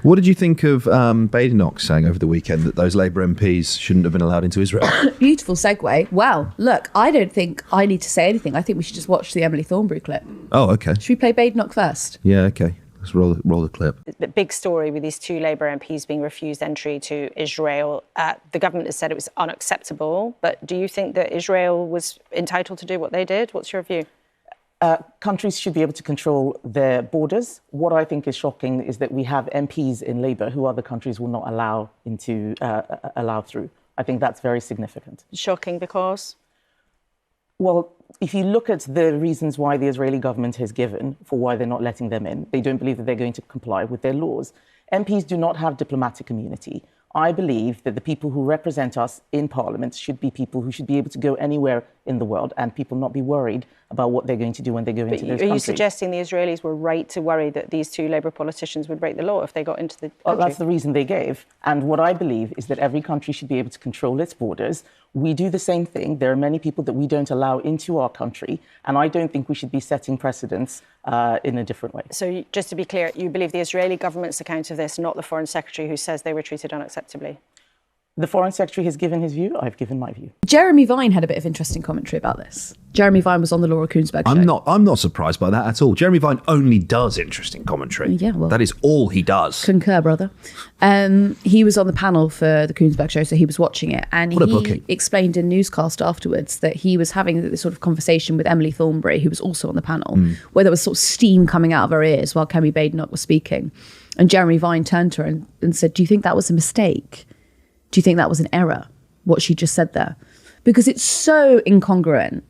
What did you think of Badenoch saying over the weekend that those Labour MPs shouldn't have been allowed into Israel? Beautiful segue. Well, look, I don't think I need to say anything. I think we should just watch the Emily Thornberry clip. Oh, okay. Should we play Badenoch first? Yeah, okay. Let's roll the clip. The big story with these two Labour MPs being refused entry to Israel, the government has said it was unacceptable. But do you think that Israel was entitled to do what they did? What's your view? Countries should be able to control their borders. What I think is shocking is that we have MPs in Labour who other countries will not allow through. I think that's very significant. Shocking because? Well, if you look at the reasons why the Israeli government has given for why they're not letting them in, they don't believe that they're going to comply with their laws. MPs do not have diplomatic immunity. I believe that the people who represent us in Parliament should be people who should be able to go anywhere in the world and people not be worried about what they're going to do when they go into those countries. Are you suggesting the Israelis were right to worry that these two Labour politicians would break the law if they got into the country? Well, that's the reason they gave. And what I believe is that every country should be able to control its borders. We do the same thing. There are many people that we don't allow into our country. And I don't think we should be setting precedents in a different way. So just to be clear, you believe the Israeli government's account of this, not the Foreign Secretary who says they were treated unacceptably? The Foreign Secretary has given his view. I've given my view. Jeremy Vine had a bit of interesting commentary about this. Jeremy Vine was on the Laura Kuenssberg show. I'm not surprised by that at all. Jeremy Vine only does interesting commentary. Yeah, well, that is all he does. Concur, brother. He was on the panel for the Kuenssberg show, so he was watching it, and he explained in newscast afterwards that he was having this sort of conversation with Emily Thornberry, who was also on the panel, where there was sort of steam coming out of her ears while Kemi Badenoch was speaking. And Jeremy Vine turned to her and said, "Do you think that was a mistake? Do you think that was an error, what she just said there?" Because it's so incongruent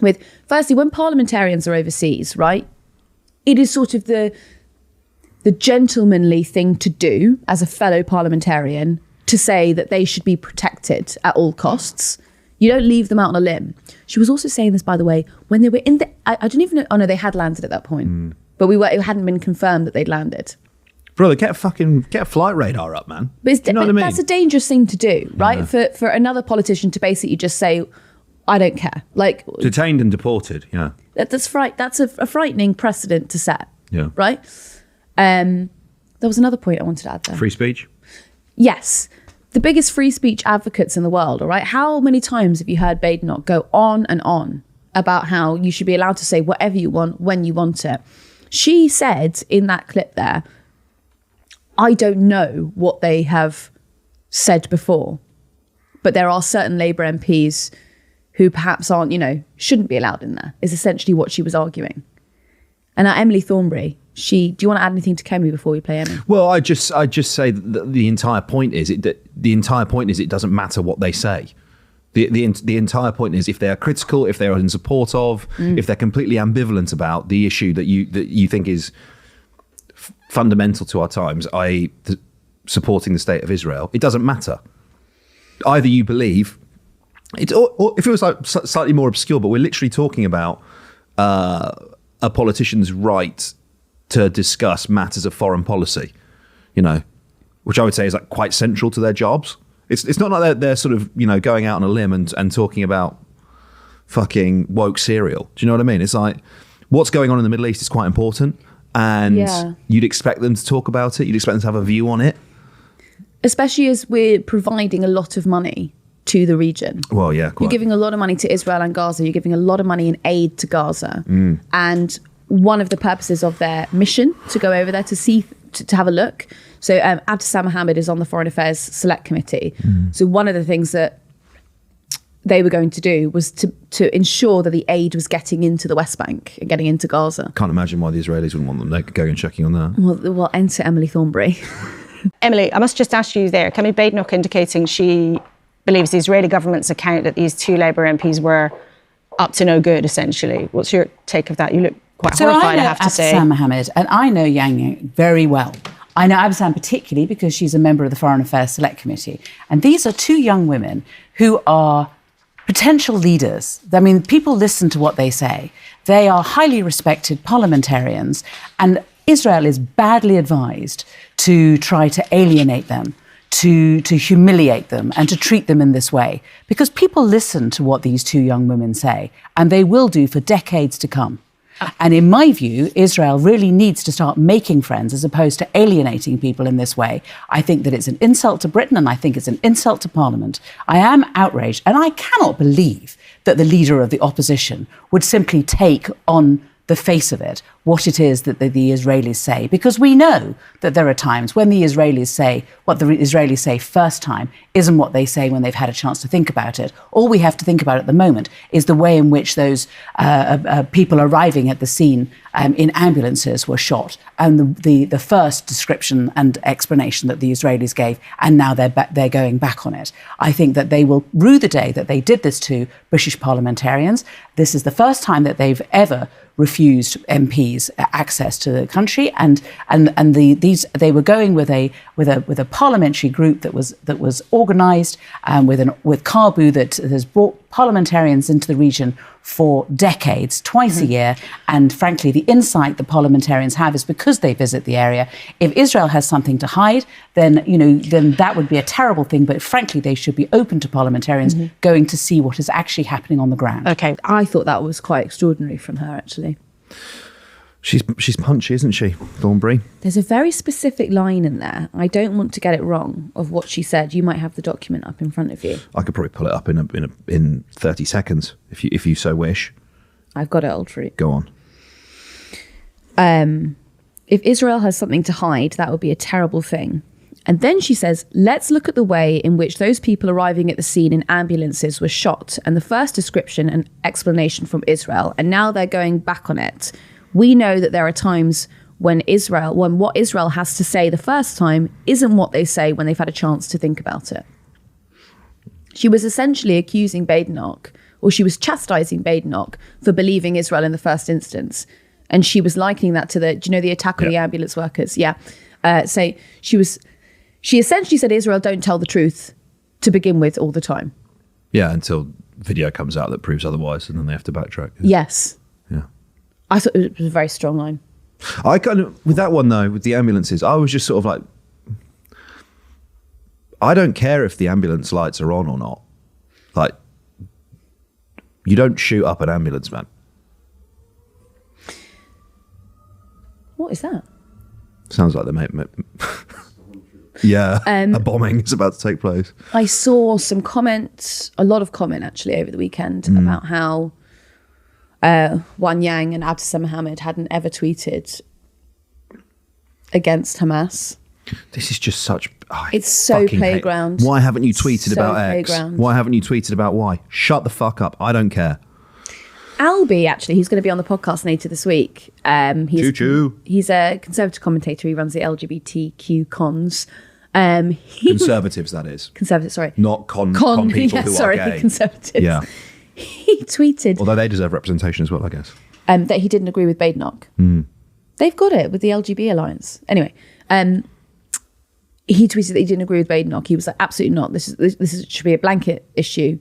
with, firstly, when parliamentarians are overseas, right, it is sort of the gentlemanly thing to do as a fellow parliamentarian to say that they should be protected at all costs. You don't leave them out on a limb. She was also saying this, by the way, when they were in the, I don't even know, oh no, they had landed at that point, but it hadn't been confirmed that they'd landed. Brother, get a flight radar up, man. But you know what I mean? That's a dangerous thing to do, right? Yeah. For another politician to basically just say, "I don't care." Like detained and deported. Yeah, that's a frightening precedent to set. Yeah, right. There was another point I wanted to add there. Free speech. Yes, the biggest free speech advocates in the world. All right, how many times have you heard Badenoch go on and on about how you should be allowed to say whatever you want when you want it? She said in that clip there, "I don't know what they have said before, but there are certain Labour MPs who perhaps aren't, shouldn't be allowed in there," is essentially what she was arguing. And now Emily Thornberry, do you want to add anything to Kemi before we play Emmy? Well, I just say that the entire point is it doesn't matter what they say. The entire point is if they are critical, if they are in support of, if they're completely ambivalent about the issue that you think is fundamental to our times, i.e. supporting the state of Israel, it doesn't matter. Either you believe it, or if it was like slightly more obscure, but we're literally talking about a politician's right to discuss matters of foreign policy, which I would say is like quite central to their jobs. It's not like they're sort of going out on a limb and talking about fucking woke cereal. Do you know what I mean? It's like what's going on in the Middle East is quite important. And you'd expect them to talk about it. You'd expect them to have a view on it. Especially as we're providing a lot of money to the region. Well, yeah, quite. You're giving a lot of money to Israel and Gaza. You're giving a lot of money in aid to Gaza. And one of the purposes of their mission to go over there to have a look. So Abtisam Mohamed is on the Foreign Affairs Select Committee. So one of the things that they were going to do was to ensure that the aid was getting into the West Bank and getting into Gaza. Can't imagine why the Israelis wouldn't want them going and checking on that. Well, enter Emily Thornberry. Emily, I must just ask you there, Kemi Badenoch indicating she believes the Israeli government's account that these two Labour MPs were up to no good, essentially. What's your take of that? You look quite horrified, I have to say. I know Abtisam Mohamed, and I know Yang very well. I know Abtisam particularly because she's a member of the Foreign Affairs Select Committee. And these are two young women who are potential leaders. I mean, people listen to what they say. They are highly respected parliamentarians, and Israel is badly advised to try to alienate them, to humiliate them, and to treat them in this way. Because people listen to what these two young women say, and they will do for decades to come. And in my view, Israel really needs to start making friends as opposed to alienating people in this way. I think that it's an insult to Britain, and I think it's an insult to Parliament. I am outraged, and I cannot believe that the leader of the opposition would simply take on the face of it what it is that the Israelis say, because we know that there are times when the Israelis say what the Israelis say first time isn't what they say when they've had a chance to think about it. All we have to think about at the moment is the way in which those people arriving at the scene in ambulances were shot, and the first description and explanation that the Israelis gave, and now they're going back on it. I think that they will rue the day that they did this to British parliamentarians. This is the first time that they've ever refused MPs access to the country, and they were going with a parliamentary group that was organised with Carbu that has brought parliamentarians into the region for decades, twice a year. And frankly, the insight the parliamentarians have is because they visit the area. If Israel has something to hide, then that would be a terrible thing. But frankly, they should be open to parliamentarians going to see what is actually happening on the ground. Okay. I thought that was quite extraordinary from her, actually. She's punchy, isn't she, Thornberry? There's a very specific line in there. I don't want to get it wrong of what she said. You might have the document up in front of you. I could probably pull it up in 30 seconds if you so wish. I've got it all for you. Go on. If Israel has something to hide, that would be a terrible thing. And then she says, let's look at the way in which those people arriving at the scene in ambulances were shot, and the first description and explanation from Israel, and now they're going back on it. We know that there are times when what Israel has to say the first time isn't what they say when they've had a chance to think about it. She was essentially accusing Badenoch, or she was chastising Badenoch for believing Israel in the first instance. And she was likening that to the attack on the ambulance workers? Yeah. She essentially said Israel don't tell the truth to begin with all the time. Yeah, until video comes out that proves otherwise, and then they have to backtrack. Yes. Yeah. I thought it was a very strong line. I kind of, with that one though, with the ambulances, I was just sort of like, I don't care if the ambulance lights are on or not. Like, you don't shoot up an ambulance, man. What is that? Sounds like they may yeah, a bombing is about to take place. I saw some comments, a lot of comment actually over the weekend about how Yuan and Abtisam Mohamed hadn't ever tweeted against Hamas. This is just such... it's so playground. Why haven't you tweeted about X? Playground. Why haven't you tweeted about Y? Shut the fuck up. I don't care. Albie, actually, who's going to be on the podcast later this week. He's a Conservative commentator. He runs the LGBTQ cons. Conservatives, that is. Conservative, sorry. Not con people who are gay. Conservatives. Yeah. He tweeted... Although they deserve representation as well, I guess. That he didn't agree with Badenoch. They've got it with the LGB Alliance. Anyway, he tweeted that he didn't agree with Badenoch. He was like, absolutely not. This should be a blanket issue.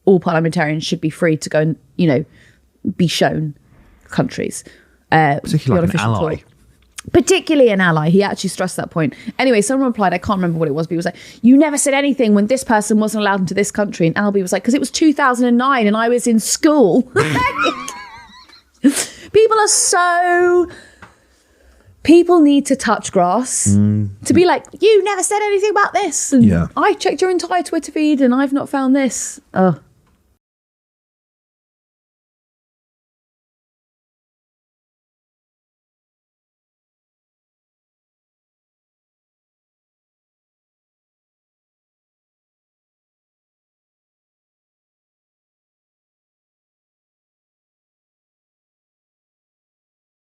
All parliamentarians should be free to go and, be shown countries. Particularly like an ally. Particularly an ally. He actually stressed that point. Anyway, someone replied, I can't remember what it was, but he was like, you never said anything when this person wasn't allowed into this country. And Albie was like, because it was 2009 and I was in school. People need to touch grass to be like, you never said anything about this. And I checked your entire Twitter feed and I've not found this. Oh.